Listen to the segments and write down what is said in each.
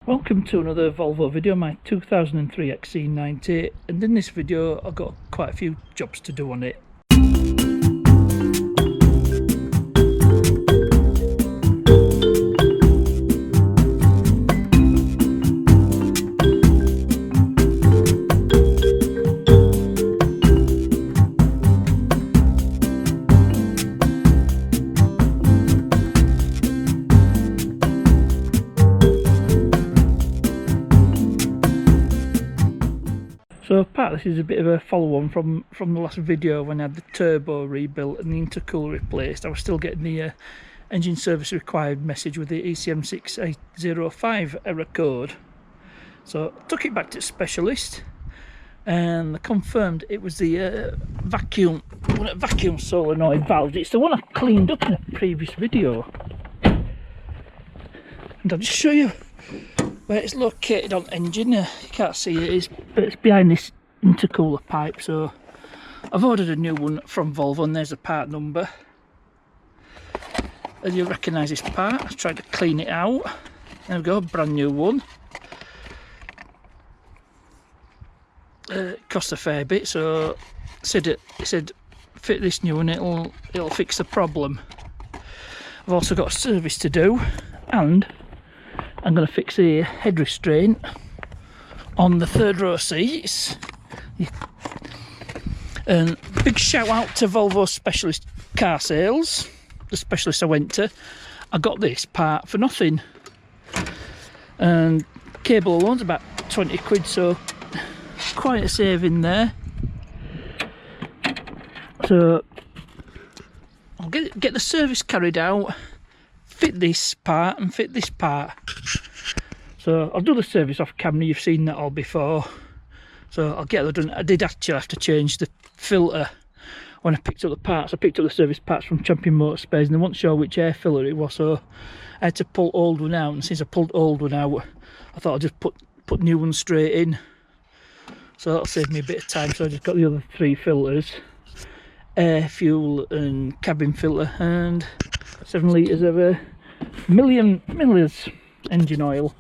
Welcome to another Volvo video, my 2003 XC90, and in this video I've got quite a few jobs to do on it. So part of this is a bit of a follow-on from the last video when I had the turbo rebuilt and the intercooler replaced. I was still getting the engine service required message with the ECM6805 error code. So I took it back to specialist and they confirmed it was the vacuum solenoid valve. It's the one I cleaned up in a previous video. And I'll just show you where it's located on the engine. You can't see it, but it's behind this intercooler pipe. So I've ordered a new one from Volvo and there's a part number. As you recognise this part, I've tried to clean it out. There we go, brand new one. It cost a fair bit, so it said fit this new one, it'll fix the problem. I've also got a service to do, and I'm going to fix the head restraint on the third row seats. And big shout out to Volvo Specialist Car Sales, the specialist I went to. I got this part for nothing, and cable alone's about 20 quid, so quite a saving there. So I'll get the service carried out, fit this part and fit this part. So I'll do the service off camera, you've seen that all before. So I'll get that done. I did actually have to change the filter when I picked up the parts. I picked up the service parts from Champion Motor Spares and they weren't sure which air filler it was, so I had to pull old one out, and since I pulled old one out I thought I'd just put new one straight in. So that'll save me a bit of time. So I just got the other three filters, air, fuel and cabin filter, and 7 litres of milliliters engine oil.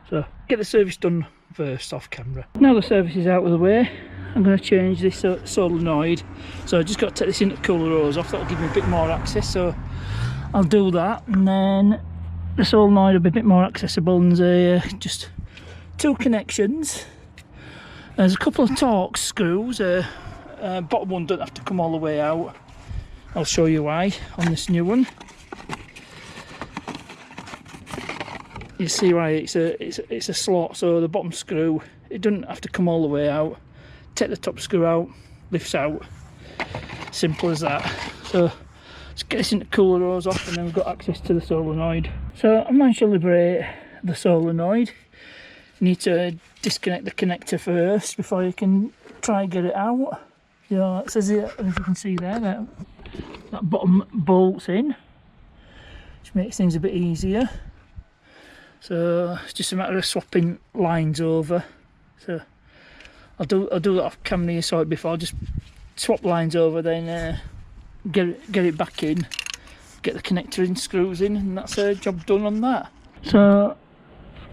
So get the service done first off camera. Now the service is out of the way, I'm going to change this solenoid. So I just got to take this intercooler hose off, that'll give me a bit more access, so I'll do that, and then the solenoid will be a bit more accessible. And there's just two connections. There's a couple of Torx screws, bottom one don't have to come all the way out. I'll show you why on this new one. You see why it's a slot, so the bottom screw, it doesn't have to come all the way out. Take the top screw out, lifts out, simple as that. So let's get this intercooler hose off, and then we've got access to the solenoid. So I managed to liberate the solenoid. You need to disconnect the connector first before you can try and get it out. You know, it says here, if you can see there, that bottom bolts in, which makes things a bit easier. So it's just a matter of swapping lines over. So I'll do that off camera. You saw it before. Just swap lines over, then get it back in, get the connector in, screws in, and that's a job done on that. So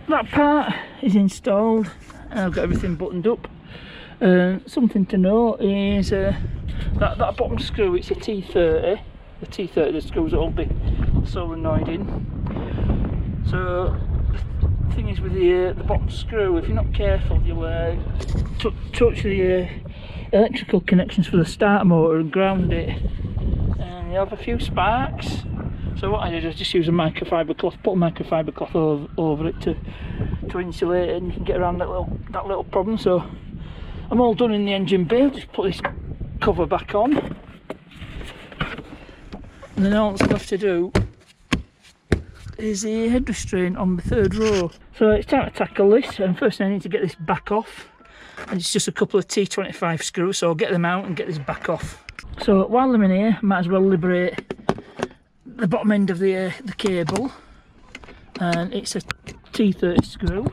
that part is installed, and I've got everything buttoned up. Something to note is that bottom screw, it's a T30. The T30, the screws that hold the solenoid in. So the thing is with the bottom screw, if you're not careful, you'll touch the electrical connections for the starter motor and ground it, and you'll have a few sparks. So what I did is just use a microfiber cloth, put a microfiber cloth over it to insulate it, and you can get around that little problem. So I'm all done in the engine bay. I'll just put this cover back on, and then all that's left to do is the head restraint on the third row. So it's time to tackle this, and first I need to get this back off, and it's just a couple of T25 screws, so I'll get them out and get this back off. So while I'm in here, I might as well liberate the bottom end of the cable, and it's a T30 screw.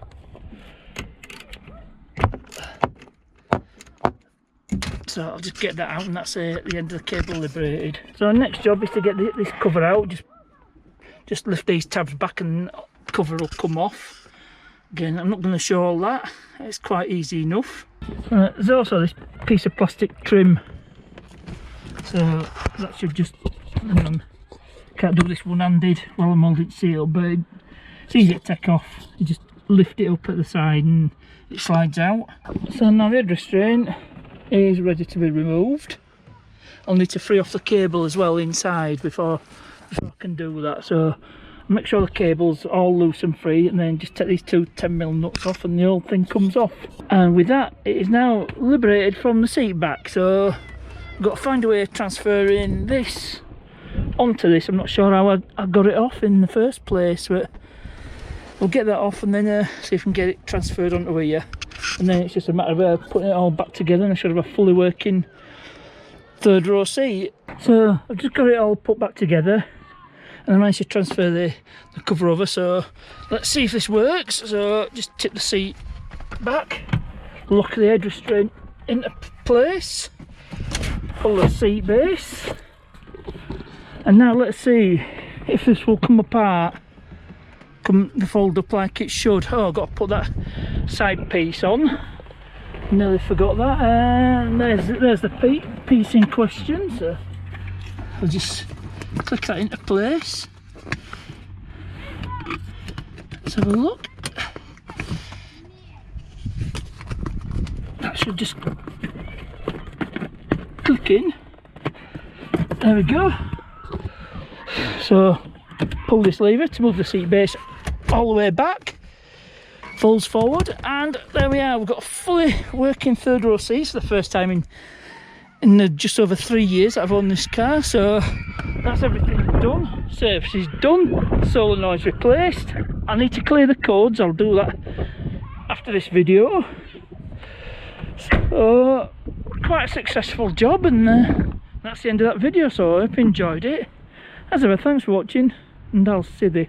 So I'll just get that out, and that's the end of the cable liberated. So our next job is to get this cover out. Just lift these tabs back and cover will come off. Again, I'm not going to show all that, it's quite easy enough. There's also this piece of plastic trim, so that should just, hang on, can't do this one-handed while I'm holding it sealed, but it's easy to take off. You just lift it up at the side and it slides out. So now the head restraint is ready to be removed. I'll need to free off the cable as well inside before I can do that, so make sure the cable's all loose and free, and then just take these two 10mm nuts off and the whole thing comes off. And with that, it is now liberated from the seat back, so I've got to find a way of transferring this onto this. I'm not sure how I got it off in the first place, but we'll get that off and then see if we can get it transferred onto here, and then it's just a matter of putting it all back together, and I should have a fully working third row seat. So I've just got it all put back together and I managed to transfer the cover over, so let's see if this works. So just tip the seat back, lock the head restraint into place, pull the seat base, and now let's see if this will come apart, come fold up like it should. Oh, I've got to put that side piece on, nearly forgot that, and there's the piece in question, so I'll just click that into place. Let's have a look. That should just click in. There we go. So pull this lever to move the seat base all the way back, folds forward, and there we are. We've got a fully working third row seat. It's the first time in just over 3 years that I've owned this car, so that's everything done. Service is done, solenoid's replaced. I need to clear the codes, I'll do that after this video. So quite a successful job, and that's the end of that video, so I hope you enjoyed it. As ever, thanks for watching, and I'll see you